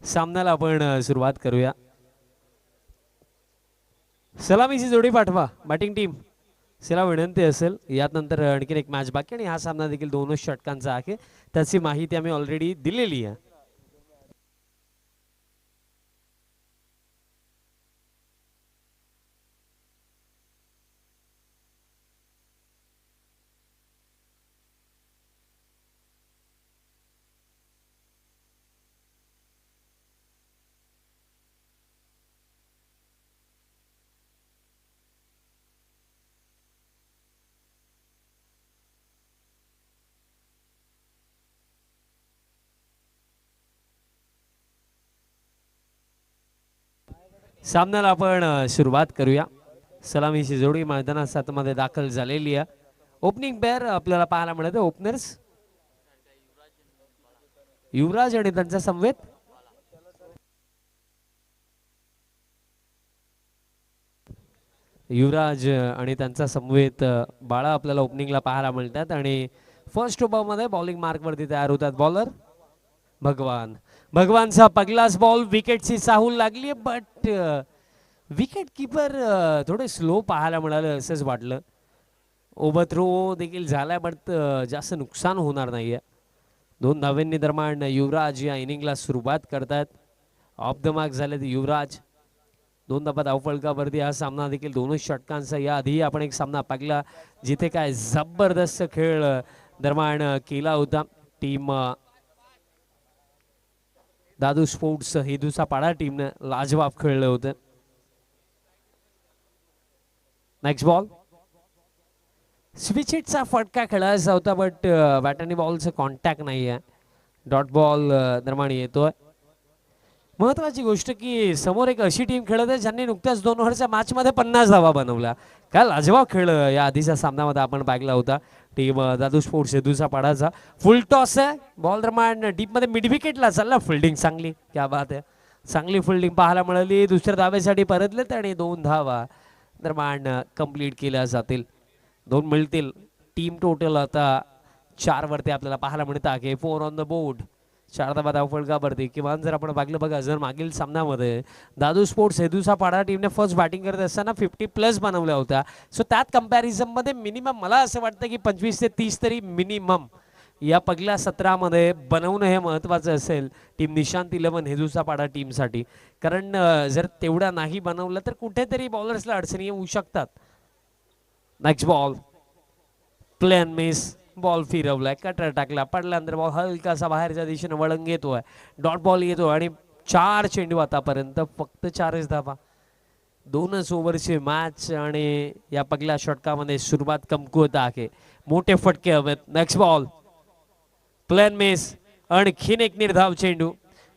सामन्याला आपण सुरुवात करूया. सलामीची जोडी पाठवा बॅटिंग टीम. सिला विनंती असेल. यानंतर आणखीन एक मॅच बाकी आणि हा सामना देखील 2च षटकांचा आहे. त्याची माहिती आम्ही ऑलरेडी दिलेली आहे. सामन्याला आपण सुरुवात करूया. सलामीची जोडी मैदानात मध्ये दाखल झालेली आहे. ओपनिंग पेअर आपल्याला पाहायला मिळते. ओपनर्स युवराज आणि त्यांच्या समवेत युवराज आणि त्यांचा समवेत बाळा आपल्याला ओपनिंगला पाहायला मिळतात. आणि फर्स्ट ओव्हरमध्ये बॉलिंग मार्कवरती तयार होतात बॉलर भगवान. भगवानचा पहिलाच बॉल विकेटची चाहूल लागली. बट विकेट किपर थोडे स्लो पाहायला मिळाले असंच वाटलं. ओव्हर थ्रो देखील झालाय बट जास्त नुकसान होणार नाहीये. 2 धावांनी दरम्यान युवराज या इनिंगला सुरुवात करतात. ऑफ द मार्क झाले युवराज. 2 धावा धावफलकावरती हा सामना देखील 2च षटकांचा. याआधी आपण एक सामना पाहिला जिथे काय जबरदस्त खेळ दरम्यान केला होता. टीम दादू स्पोर्ट्स हेदूचा पाडा टीमने लाजवाब खेळलं होतं. नेक्स्ट बॉल स्विच हिटचा फटका खेळायचा होता बट बॅट आणि बॉलचं कॉन्टॅक्ट नाही आहे. डॉट बॉल दरम्यान येतोय. महत्वाची गोष्ट की समोर एक अशी टीम खेळत आहे ज्यांनी नुकत्याच 2 ओव्हरच्या मॅच मध्ये 50 धावा बनवल्या. काय लाजवाब खेळ या आधीच्या सामन्यामध्ये आपण पाहिला होता. टीम दादू स्पोर्ट्स हेदूचा पाडाचा. फुल टॉस आहे. बॉल दरम्यान डीप मध्ये मिड विकेटला चालला. फिल्डिंग चांगली. क्या बात आहे. चांगली फिल्डिंग पाहायला मिळाली. दुसऱ्या धावेसाठी परतलेत आणि 2 धावा दरम्यान कंप्लीट केल्या जातील. 2 मिळतील. टीम टोटल आता 4 वरती आपल्याला पाहायला मिळतं आहे. 4 ऑन द बोर्ड. 4 धावा धावफलकावरती. किमान जर आपण पाहिलं बघा जर मागील सामन्यामध्ये दादू स्पोर्ट्स हेदूचा पाडा टीमने फर्स्ट बॅटिंग करत असताना 50+ बनवल्या होत्या. सो त्यात कंपॅरिझन मध्ये मिनिमम मला असं वाटतं की 25 ते 30 तरी मिनिमम या पहिल्या सत्रामध्ये बनवणं हे महत्त्वाचं असेल टीम निशांत 11 हेदूचा पाडा टीमसाठी. कारण जर तेवढा नाही बनवलं तर कुठेतरी बॉलर्सला अडचणी येऊ शकतात. Next ball plain miss. Ball फिरवलाय. कटर टाकला. पडल्यानंतर बॉल हलकासा बाहेरच्या दिशेने वळंग येतोय. डॉट बॉल येतो आणि 4 चेंडू आतापर्यंत फक्त 4च धावा. 2च ओव्हरची मॅच आणि या पहिल्या षटकामध्ये सुरुवात कमकुवत आहे. मोठे फटके हवेत. Next ball plain miss. आणखीन एक निर्धाव चेंडू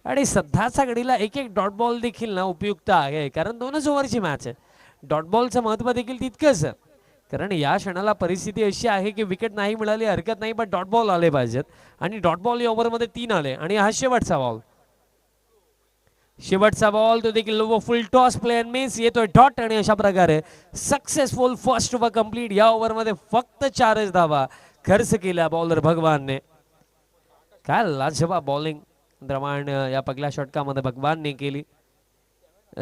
आणि सध्याच्या घडीला एक डॉट बॉल देखील ना उपयुक्त आहे कारण 2च ओव्हरची मॅच आहे. डॉट बॉलचं महत्व देखील तितकंच आहे कारण या क्षणाला परिस्थिती अशी आहे की विकेट नाही मिळाली हरकत नाही पण डॉट बॉल आले पाहिजेत आणि डॉट बॉल या ओव्हरमध्ये 3 आले आणि हा शेवटचा बॉल. शेवटचा बॉल तो देखील फुल टॉस प्लेन मिस येतोय डॉट आणि अशा प्रकारे सक्सेसफुल फर्स्ट ओव्हर कंप्लीट. या ओव्हरमध्ये फक्त 4च धावा खर्च केल्या बॉलर भगवानने. काय लाजवाब बॉलिंग दरम्यान या पहिल्या षटकामध्ये भगवानने केली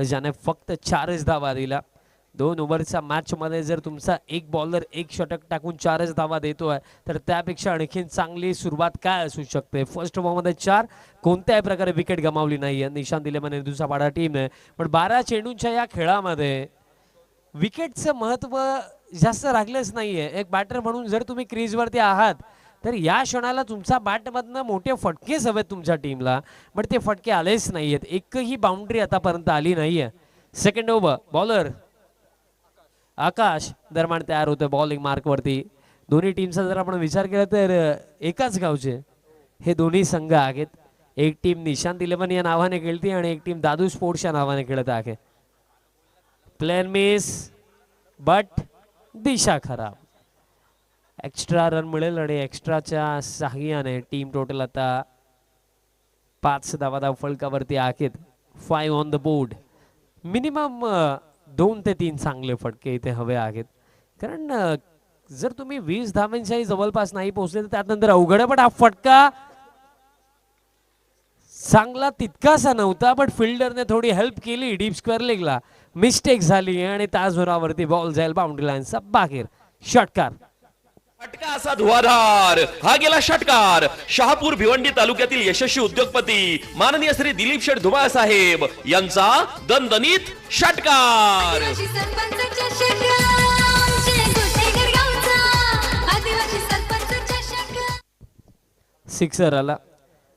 ज्याने फक्त 4च धावा दिल्या. 2 ओव्हरच्या मॅच मध्ये जर तुमचा एक बॉलर एक षटक टाकून 4च धावा देतोय तर त्यापेक्षा आणखीन चांगली सुरुवात काय असू शकते. फर्स्ट ओव्हरमध्ये 4 कोणत्याही प्रकारे विकेट गमावली नाहीये निशांत 11 हेदूचा पाडा टीमने. पण 12 चेंडूंच्या या खेळामध्ये विकेटचं महत्व जास्त राहिलंच नाहीये. एक बॅटर म्हणून जर तुम्ही क्रीजवरती आहात तर या क्षणाला तुमचा बॅटमधनं मोठे फटकेच हवेत तुमच्या टीमला पण ते फटके आलेच नाहीयेत. एकही बाउंड्री आतापर्यंत आली नाहीये. सेकंड ओव्हर बॉलर आकाश दरम्यान तयार होतं बॉलिंग मार्कवरती. दोन्ही टीमचा जर आपण विचार केला तर एकाच गावचे हे दोन्ही संघ आहेत. एक टीम निशांत 11 या नावाने खेळते आणि एक टीम दादू स्पोर्ट्स या नावाने खेळत आहे. प्लेन मिस बट दिशा खराब. एक्स्ट्रा रन मिळेल आणि एक्स्ट्राच्या सहाय्याने टीम टोटल आता 5 धावा धावफलकावरती आहेत. 5 ऑन द बोर्ड. मिनिमम 2 ते 3 चांगले फटके इथे हवे आहेत कारण जर तुम्ही 20 धावांच्याही जवळपास नाही पोहोचले तर त्यानंतर अवघड. पण हा फटका चांगला तितकासा नव्हता, बट फिल्डरने थोडी हेल्प केली डीप स्क्वेअर लेगला. मिस्टेक झाली आणि तासभरावरती बॉल जाईल बाउंड्री लाईनचा बाहेर. षटकार. फटका असा धुवाधार हा गेला षटकार. शहापूर भिवंडी तालुक्यातील यशस्वी उद्योगपती माननीय श्री दिलीप शेठ धुमाळ साहेब यांचा दणदणीत षटकार. आदिवासी सरपंचाच्या षटकाराचे गोटेघर गावचा. आदिवासी सरपंचाच्या षटकार. सिक्सर आला.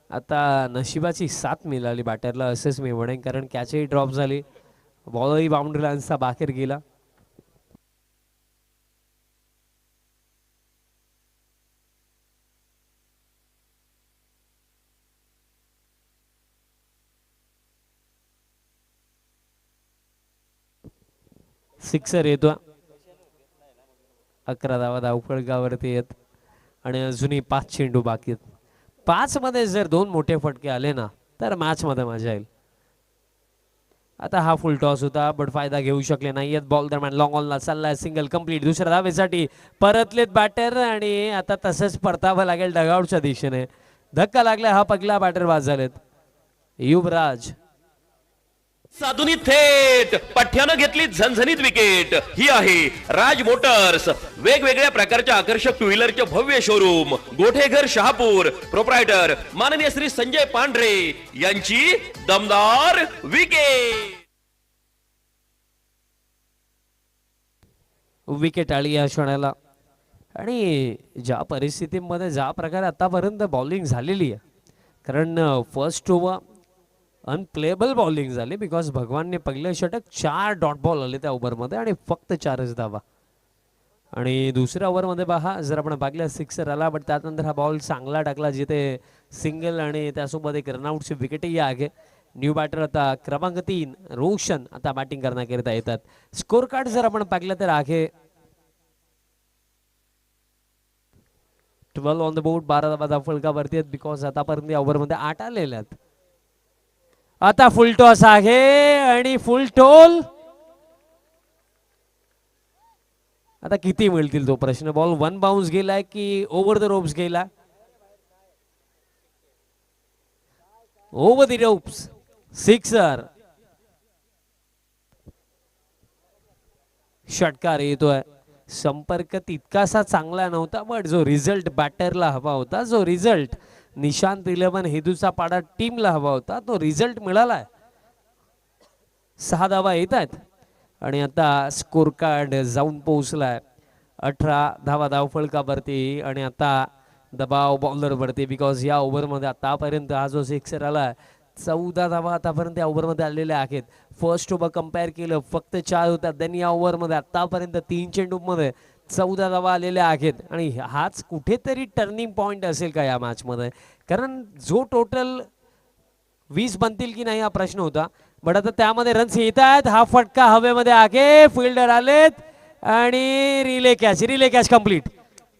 आता नशिबाची साथ मिळाली बॅटरला असेच मी म्हणेन, कारण कॅचही ड्रॉप झाली, बॉलही बाउंड्री लाईनचा बाहेर गेला. सिक्सर येतो. 11 धावा धावफलकावरती येत आणि अजूनही 5 चेंडू बाकी आहेत. 5 मध्ये जर 2 मोठे फटके आले ना तर मॅच मध्ये मजा येईल. आता हा फुल टॉस होता, बट फायदा घेऊ शकले नाहीयेत. बॉल दरम्यान लॉंग ऑनला चाललाय, सिंगल कंप्लीट. दुसऱ्या धावेसाठी परतलेत बॅटर आणि आता तसंच परतावं लागेल डगआउटच्या दिशेने. धक्का लागला, हा पगला बॅटर बाद झालेत. युवराज साधुनी थेट पठ्यानं घेतली झणझणीत विकेट. ही आहे राज मोटर्स, वेगवेगळ्या प्रकारच्या आकर्षक टू व्हीलरचे भव्य शोरूम, गोठेघर शहापूर. प्रोप्रायटर माननीय श्री संजय पांढरे यांची दमदार विकेट. विकेट आली या क्षणाला. आणि ज्या परिस्थितीमध्ये ज्या प्रकारे आतापर्यंत बॉलिंग झालेली आहे, कारण फर्स्ट ओव्हर अनप्लेबल बॉलिंग झाली, बिकॉज भगवानने पहिले षटक 4 डॉट बॉल आले त्या ओव्हरमध्ये आणि फक्त 4च धावा. आणि दुसऱ्या ओव्हरमध्ये पहा, जर आपण पाहिलं सिक्सर आला, बट त्यानंतर हा बॉल चांगला टाकला जिथे सिंगल आणि त्यासोबत एक रनआउटची विकेटही आहे. न्यू बॅटर आता क्रमांक 3 रोशन आता बॅटिंग करण्याकरिता येतात. स्कोर कार्ड जर आपण पाहिलं तर आहे 12 ऑन द बोर्ड. 12 धावा फलकावरती आहेत, बिकॉज आतापर्यंत या ओव्हरमध्ये 8 आलेल्या आहेत. आता फुल टॉस आहे आणि फुल टोल. आता किती मिळतील तो प्रश्न. बॉल 1 बाउन्स गेलाय की ओव्हर द रोप्स गेला. Over the ropes. सिक्सर. षटकार येतोय. संपर्क तितकासा चांगला नव्हता, बट जो रिझल्ट बॅटरला हवा होता, जो रिझल्ट निशांत 11 हेदूचा पाडा टीमला हवा होता, तो रिझल्ट मिळालाय. 6 धावा येत आहेत आणि आता स्कोर कार्ड जाऊन पोहोचलाय 18 धावा धावफलकावरती. आणि आता दबाव बॉलरवरती, बिकॉज या ओव्हरमध्ये आतापर्यंत हा जो सिक्सर आलाय 14 धावा आतापर्यंत या ओव्हरमध्ये आलेल्या आहेत. फर्स्ट ओव्हर कम्पेअर केलं फक्त 4 होत्या, देन या ओव्हरमध्ये आतापर्यंत 3 चेंडूमध्ये 14 धावा आलेल्या आहेत. आणि हाच कुठेतरी टर्निंग पॉइंट असेल का या मॅचमध्ये, कारण जो टोटल 20 बनतील की नाही हा प्रश्न होता, बट आता त्यामध्ये रन्स येत आहेत. हा फटका हवेमध्ये आहे, फिल्डर आलेत आणि relay catch complete.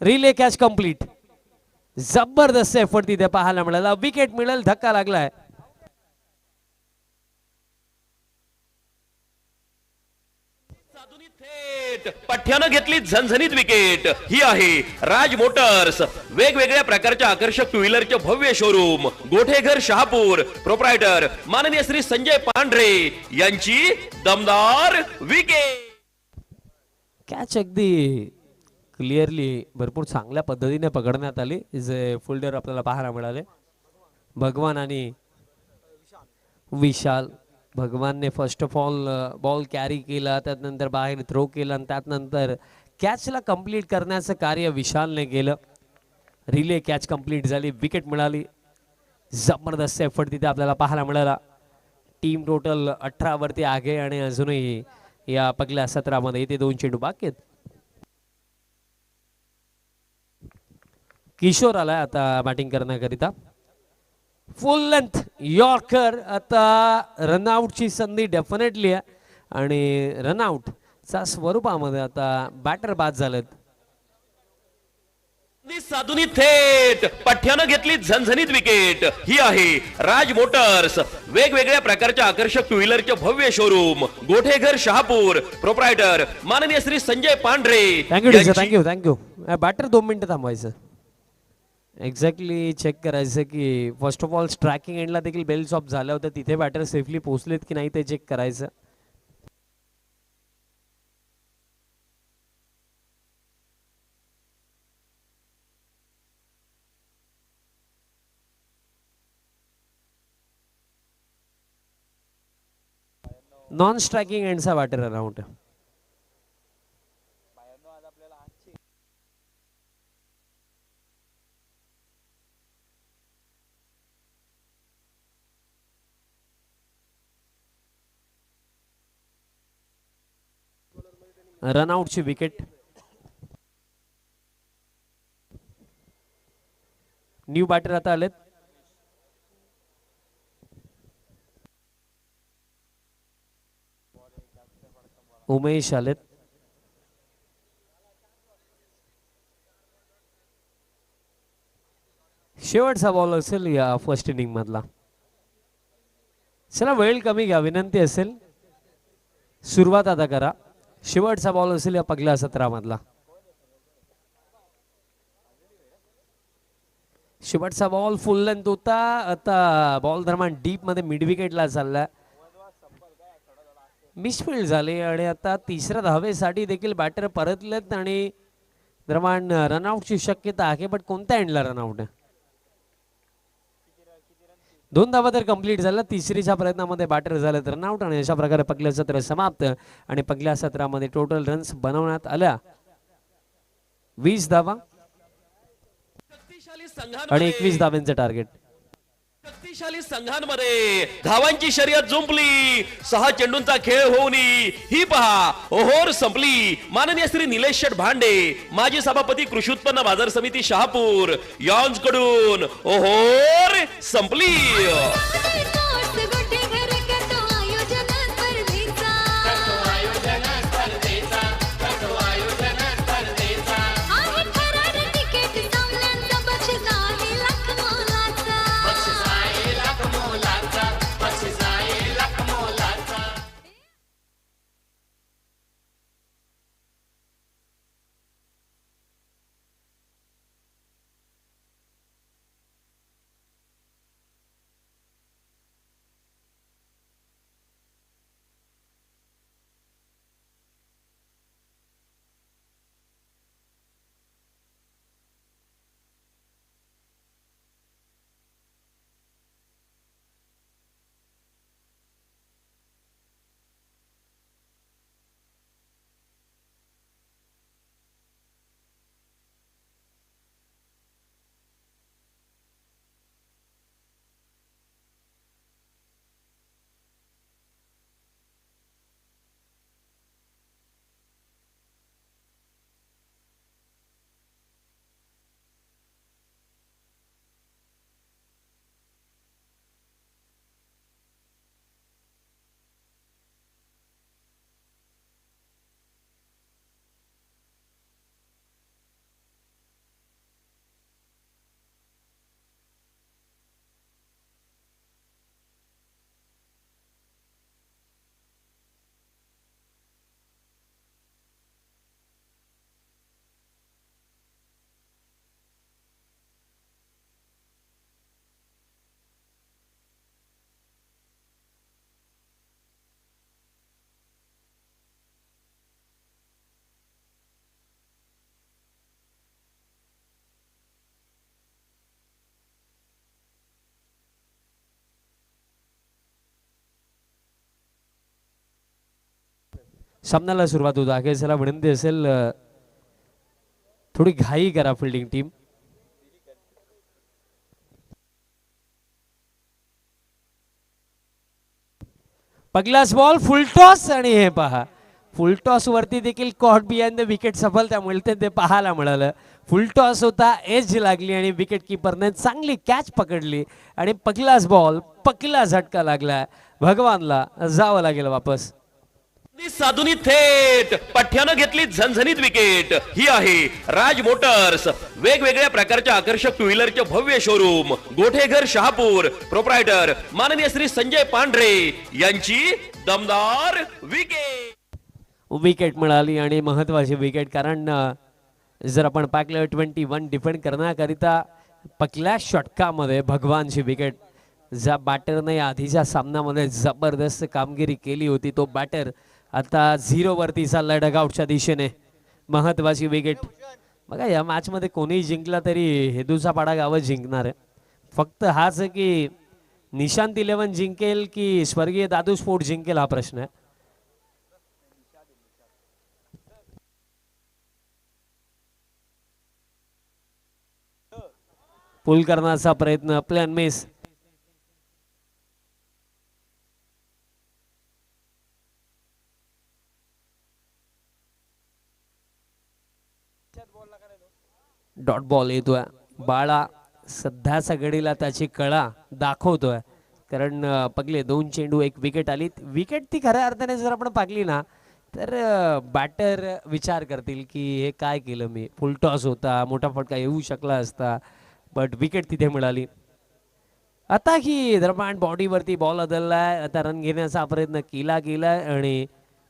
Relay catch complete. जबरदस्त एफर्ट तिथे पाहायला मिळाला. विकेट मिळेल, धक्का लागलाय. पठ्यानं घेतली झणझणीत विकेट. ही आहे राज मोटर्स, वेगवेगळ्या प्रकारच्या आकर्षक टू व्हीलरचे भव्य शोरूम, गोठेघर शहापूर. प्रोप्रायटर माननीय श्री संजय पांढरे यांची दमदार विकेट. कॅच अगदी क्लिअरली भरपूर चांगल्या पद्धतीने पकडण्यात आली. जे फिल्डर आपल्याला पाहायला मिळाले, भगवान आणि विशाल. भगवानने first of all ball carry केला, त्यानंतर बाहेर थ्रो केला आणि त्यानंतर कॅचला कंप्लीट करण्याचं कार्य विशालने केलं. रिले कॅच कंप्लीट झाली, विकेट मिळाली. जबरदस्त एफर्ट तिथे आपल्याला पाहायला मिळाला. टीम टोटल 18 वरती आहे आणि अजूनही या पहिल्या सत्रामध्ये इथे 2 चेंडू बाकी आहेत. किशोर आलाय आता बॅटिंग करण्याकरिता. फुल लेंथ यॉर्कर. आता रनआउटची संधी डेफिनेटली आहे आणि रनआउटच्या स्वरूपामध्ये आता बॅटर बाद झालेत. साधुनी थेट पठ्यानं घेतली झणझणीत विकेट. ही आहे राज मोटर्स, वेगवेगळ्या प्रकारच्या आकर्षक टू व्हीलरचे भव्य शोरूम, गोठेघर शहापूर. प्रोप्रायटर माननीय श्री संजय पांढरे. Thank you thank you. बॅटर 2 मिनिटं थांबवायचं. एक्झॅक्टली चेक करायचं की फर्स्ट ऑफ ऑल स्ट्रायकिंग एंडला देखील बेल्स ऑफ झाल्या होत्या, तिथे बॅटर सेफली पोहोचलेत की नाही ते चेक करायचं. नॉन स्ट्रायकिंग एंडचा बॅटर अराउंड. रनआउटची विकेट. न्यू बॅटर आता आलेत. उमेश आलेत. शेवटचा बॉल असेल या फर्स्ट इनिंग मधला. चला वेळ कमी घ्या, विनंती असेल. सुरुवात आता करा. शेवटचा बॉल असेल या पहिल्या सत्रामधला. शेवटचा बॉल फुल लेंथ होता. आता बॉल दरम्यान डीप मध्ये मिड विकेटला चालला. मिसफील्ड झाले आणि आता तिसऱ्या धावेसाठी देखील बॅटर परतलेत आणि दरम्यान रनआउटची शक्यता आहे. पण कोणत्या एंडला रनआउट आहे? 2 धावा तर कंप्लीट झाल्या. तिसरीच्या प्रयत्नामध्ये बॅटर झालेत रनआउट आणि अशा प्रकारे पहिलं सत्र समाप्त. आणि पहिल्या सत्रामध्ये टोटल रन्स बनवण्यात आल्या 20 धावा आणि 21 धावांचं टार्गेट. शक्तिशाली संघांमध्ये धावांची शर्यत जुंपली. 6 चेंडूंचा खेळ होऊन ही पहा ओहोर संपली. माननीय श्री निलेश शेठ भांडे, माजी सभापती कृषी उत्पन्न बाजार समिती शहापूर यांच्याकडून ओहोर संपली. स्पोर्ट्स गोटेघर करतो आयोजन स्पर्धेचा. आहे फरार तिकीट, सामन्यांचा बक्षीस आहे लाख मोलाचा. सामन्याला सुरुवात होत आहे. चला विनंती असेल थोडी घाई करा फिल्डिंग टीम. पहिलाच बॉल फुल टॉस आणि हे पहा फुल टॉस वरती देखील कॉट बिहाइंड द विकेट सफलता मिळते ते पाहायला मिळालं. फुल टॉस होता, एज लागली आणि विकेट किपरने चांगली कॅच पकडली आणि पहिलाच बॉल पहिला झटका लागला. भगवानला जावं लागेल वापस. साधुनी थेट पठ्यानं घेतली झणझणीत विकेट. ही आहे राज मोटर्स, वेगवेगळ्या प्रकारच्या आकर्षक टू व्हीलरचे भव्य शोरूम, गोठेघर शहापूर. प्रोप्रायटर माननीय श्री संजय पांढरे यांची दमदार विकेट. विकेट मिळाली आणि महत्वाची विकेट, कारण जर आपण पाहिलं 21 डिफेंड करण्याकरिता पहिल्या षटकामध्ये भगवानची विकेट. ज्या बॅटरने आधीच्या सामन्यामध्ये जबरदस्त कामगिरी केली होती तो बॅटर आता 0 वरती चाललाय डगआउटच्या दिशेने. महत्वाची विकेट. बघा या मॅच मध्ये कोणी जिंकला तरी हेदूचा पाडा गावच जिंकणार आहे. फक्त हाच आहे की निशांत 11 जिंकेल की स्वर्गीय दादू स्पोर्ट जिंकेल हा प्रश्न आहे. पुल करण्याचा प्रयत्न प्लॅन मिस. डॉट बॉल येतोय. बाळा सध्याच्या घडीला त्याची कळा दाखवतोय कारण पगले 2 चेंडू 1 विकेट आली. विकेट ती खऱ्या अर्थाने जर आपण पागली ना तर बॅटर विचार करतील की हे काय केलं मी. फुल टॉस होता, मोठा फटका येऊ शकला असता, बट विकेट तिथे मिळाली. आता ही दरम्यान बॉडीवरती बॉल बदललाय. आता रन घेण्याचा प्रयत्न केला गेलाय आणि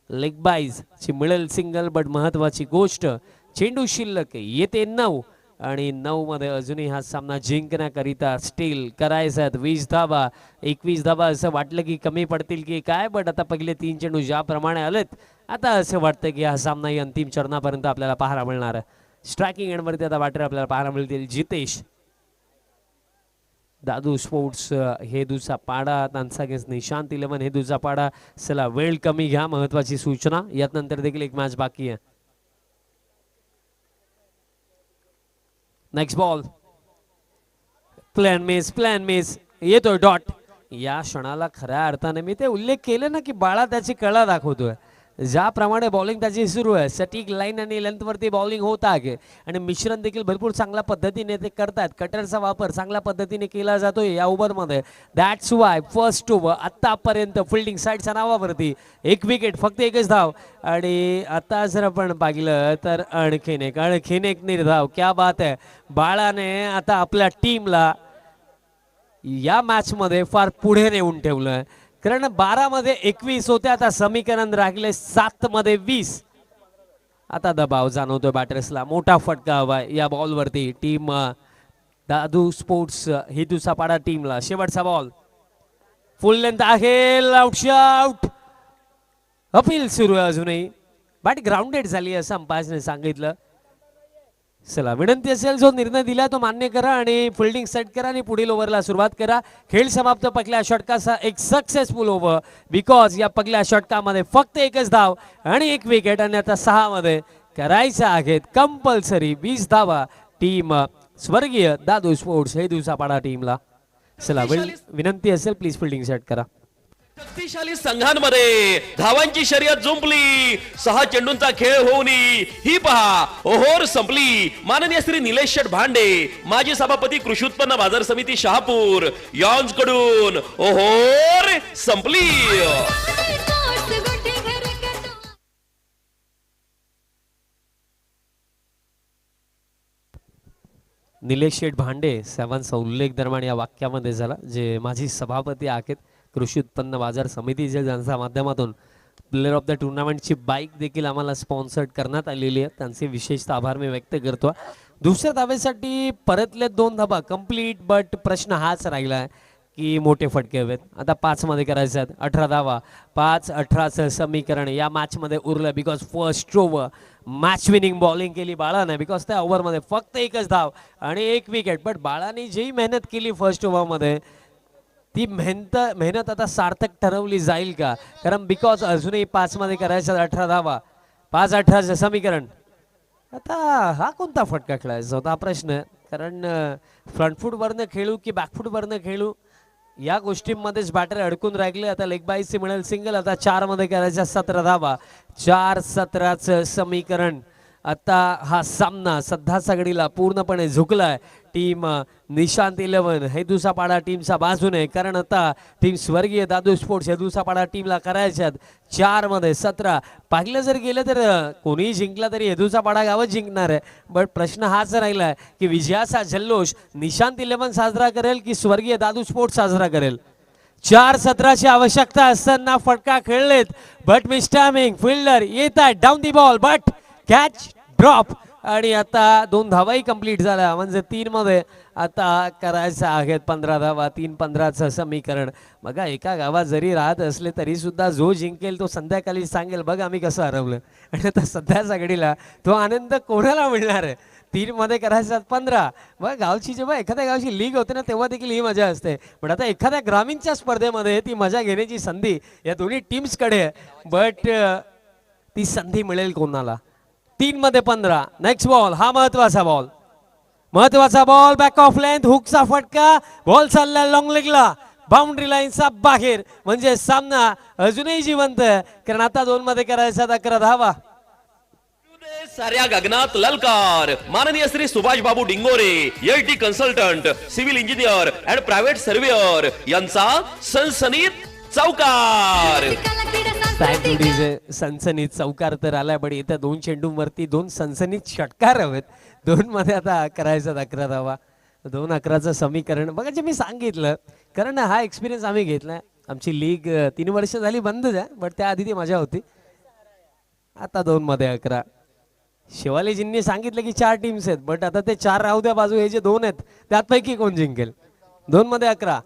लेग बाईज ची मिळेल सिंगल. बट महत्वाची गोष्ट चेंडू शिल्लक येते 9 आणि 9 मध्ये अजूनही हा सामना जिंकण्याकरिता स्टील करायचा 20 धावा 21 धावा. असं वाटलं की कमी पडतील की काय, बट आता पहिले 3 चेंडू ज्याप्रमाणे आलेत आता असं वाटतं की हा सामनाही अंतिम चरणापर्यंत आपल्याला पाहायला मिळणार आहे. स्ट्रायकिंग एंडवरती आता बॅटर आपल्याला पाहायला मिळतील जितेश. दादू स्पोर्ट्स हेदूचा पाडा त्यांचा अगेन्स्ट निशांत 11 हेदूचा पाडा. चला वेळ कमी घ्या, महत्वाची सूचना. यात नंतर देखील एक मॅच बाकी आहे. नेक्स्ट बॉल प्लॅन मिस येतोय डॉट. या क्षणाला खऱ्या अर्थाने मी ते उल्लेख केले ना की बाळा त्याची कळा दाखवतोय. ज्याप्रमाणे बॉलिंग त्याची सुरू आहे, सटीक लाईन आणि लेंथवरती बॉलिंग होत आहे आणि मिश्रण देखील भरपूर चांगल्या पद्धतीने ते करतात. कटरचा वापर चांगल्या पद्धतीने केला जातोय या ओव्हरमध्ये. दॅट्स वाय फर्स्ट ओव्हर आतापर्यंत फिल्डिंग साईडच्या नावावरती 1 विकेट, फक्त 1च धाव. आणि आता जर आपण पाहिलं तर आणखीन एक निर्धाव. क्या बात आहे. बाळाने आता आपल्या टीमला या मॅच मध्ये फार पुढे नेऊन ठेवलंय कारण 12 मध्ये 21 होते, आता समीकरण राहिले 7 मध्ये 20. आता दबाव जाणवतोय बॅटर्सला. मोठा फटका हवाय या बॉलवरती टीम दादू स्पोर्ट्स हेदूचा पाडा टीमला. शेवटचा बॉल फुल लेंथ आहे, आउट. अपील सुरू आहे अजूनही. बॅट ग्राउंडेड झाली असं अंपायरने सांगितलं. चला विनंती असेल जो निर्णय दिला तो मान्य करा आणि फिल्डिंग सेट करा आणि पुढील ओव्हरला सुरुवात करा. खेळ समाप्त. पहिल्या षटकाचा एक सक्सेसफुल ओव्हर बिकॉज या पहिल्या षटकामध्ये फक्त 1च धाव आणि 1 विकेट. आणि आता 6 मध्ये करायच्या आहेत कंपल्सरी 20 धावा टीम स्वर्गीय दादू स्पोर्ट्स हेदूचा पाडा टीमला. चला विनंती असेल प्लीज फिल्डिंग सेट करा. शक्तिशाली संघांमध्ये धावांची शर्यत जुंपली. 6 चेंडूंचा खेळ होऊन ही पहा ओहोर संपली. माननीय श्री निलेश शेठ भांडे माजी सभापती कृषी उत्पन्न बाजार समिती शहापूर यांच कडून ओहोर संपली. निलेश शेठ भांडे साहेबांचा उल्लेख दरम्यान या वाक्यामध्ये झाला, जे माजी सभापती आहेत कृषी उत्पन्न बाजार समितीचे, ज्यांच्या माध्यमातून प्लेअर ऑफ द टुर्नामेंटची बाईक देखील आम्हाला स्पॉन्सर्ड करण्यात आलेली आहे. त्यांचे विशेषतः आभार मी व्यक्त करतो. दुसऱ्या धावेसाठी परतले 2 धाबा कंप्लीट. बट प्रश्न हाच राहिला आहे की मोठे फटके हवेत. आता 5 मध्ये करायचे आहेत 18 धावा. 5-18चं समीकरण या मॅच मध्ये उरलं because first over match winning bowling केली बाळाने. बिकॉज त्या ओव्हरमध्ये फक्त 1च धाव आणि 1 विकेट. बट बाळाने जी मेहनत केली फर्स्ट ओव्हरमध्ये ती मेहनत आता सार्थक ठरवली जाईल का, कारण बिकॉज अजूनही 5 मध्ये करायचं 18 धावा. 5-18चं समीकरण. आता हा कोणता फटका खेळायचा होता हा प्रश्न, कारण फ्रंट फूट वरनं खेळू की बॅक फूट वरनं खेळू या गोष्टींमध्येच बॅटर अडकून राहिले. आता लेग बाईसची मिळेल सिंगल. आता 4 मध्ये करायच्या 17 धावा. 4-17चं समीकरण. आता हा सामना सध्याच्या घडीला पूर्णपणे झुकलाय टीम निशांत 11 हेदूचा पाडा टीमच्या बाजूने, कारण आता टीम स्वर्गीय दादू स्पोर्ट्स हेदूचा पाडा टीमला करायच्यात 4 मध्ये 17. पाहिलं जर गेलं तर कोणीही जिंकला तरी हेदूचा पाडा गावच जिंकणार आहे. बट प्रश्न हाच राहिलाय की विजयाचा जल्लोष निशांत 11 साजरा करेल की स्वर्गीय दादू स्पोर्ट्स साजरा करेल. 4-17ची आवश्यकता असताना फटका खेळलेत, बट मिस टायमिंग. फिल्डर येत आहे down the ball, but catch drop आणि आता 2 धावाही कंप्लीट झाल्या म्हणजे 3 मध्ये आता करायचं आहेत 15 धावा 3-15चं समीकरण. बघा एका गावात जरी राहत असले तरी सुद्धा जो जिंकेल तो संध्याकाळी सांगेल बघा आम्ही कसं हरवलं. आणि आता सध्याच्या घडीला तो आनंद कोणाला मिळणार आहे. 3 मध्ये करायचं 15. बघा गावची जेव्हा एखाद्या गावची लीग होते ना तेव्हा देखील ही मजा असते. पण आता एखाद्या ग्रामीणच्या स्पर्धेमध्ये ती मजा घेण्याची संधी या दोन्ही टीम्सकडे आहे. बट ती संधी मिळेल कोणाला. 3 मध्ये 15. नेक्स्ट बॉल हा महत्वाचा बॉल. महत्वाचा बॉल बॅक ऑफ लेंथ हुकचा फटका. बॉल चालला लॉंग लेगला बाउंड्री लाईनचा बाहेर म्हणजे सामना अजूनही जिवंत आहे. कारण आता 2 मध्ये करायचा 11 धावा. साऱ्या गगनात ललकार माननीय Shri Subhash Babu Dingore LT consultant civil engineer and private surveyor यांचा सनसनीत चौकार. कला क्रीडा थँक यू सांस्कृतिक डीजे. सनसनीत चौकार तर आलाय पण येत्या 2 चेंडूंवरती 2 सनसनीत षटकार हवेत. 2 मध्ये आता करायचं 11 धावा. 2-11चं समीकरण बघा जे मी सांगितलं कारण हा एक्सपिरियन्स आम्ही घेतलाय. आमची लीग 3 वर्ष झाली बंदच आहे बट त्याआधी ती मजा होती. आता 2 मध्ये 11. शिवालीजींनी सांगितलं की 4 टीम्स आहेत बट आता ते 4 राहू द्या बाजू हे जे 2 आहेत त्यापैकी कोण जिंकेल. 2 मध्ये 11.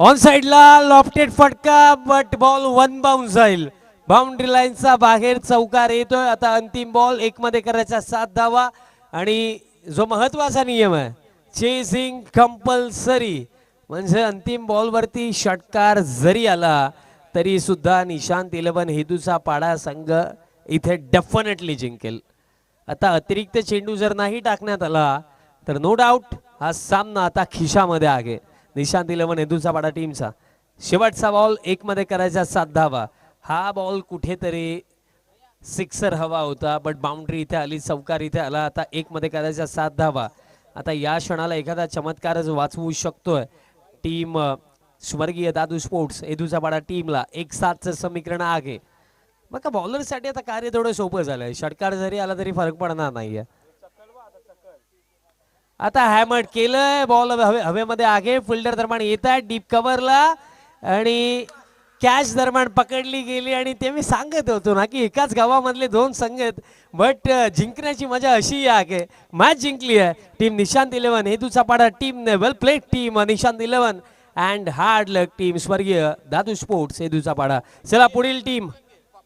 ऑन साइडला लॉफ्टेड फटका बट बॉल 1 बाउन्स जाईल. बाउंड्री लाईनचा बाहेर चौकार येतोय. आता अंतिम बॉल 1 मध्ये करायचा 7 धावा. आणि जो महत्वाचा नियम आहे चेसिंग कंपल्सरी म्हणजे अंतिम बॉलवरती षटकार जरी आला तरी सुद्धा निशांत 11 हेदूचा पाडा संघ इथे डेफिनेटली जिंकेल. आता अतिरिक्त चेंडू जर नाही टाकण्यात आला तर नो डाऊट हा सामना आता खिशामध्ये आहे निशांत 11 हेदूचा पाडा टीमचा. शेवटचा बॉल 1 मध्ये करायचा 7 धावा. हा बॉल कुठेतरी सिक्सर हवा होता बट बाउंड्री इथे आली चौकार इथे आला. आता 1 मध्ये करायचा 7 धावा. आता या क्षणाला एखादा चमत्कारच वाचवू शकतोय टीम स्वर्गीय दादू स्पोर्ट्स हेदूचा पाडा टीमला. 1-7चं समीकरण आहे. बघा बॉलरसाठी आता कार्य थोडं सोपं झालंय. षटकार जरी आला तरी फरक पडणार नाहीये. आता हॅमर्ड केलंय बॉल हवेमध्ये आहे. फिल्डर दरम्यान येत आहे डीप कव्हरला आणि कॅच दरम्यान पकडली गेली. आणि ते मी सांगत होतो ना की एकाच गावामधले 2 संघ आहेत बट जिंकण्याची मजा अशी आहे. मॅच जिंकली आहे टीम निशांत 11 हेदूचा पाडा टीमने. Well played team Nishant 11 and hard luck team स्वर्गीय दादू स्पोर्ट्स हेदूचा पाडा. चला पुढील टीम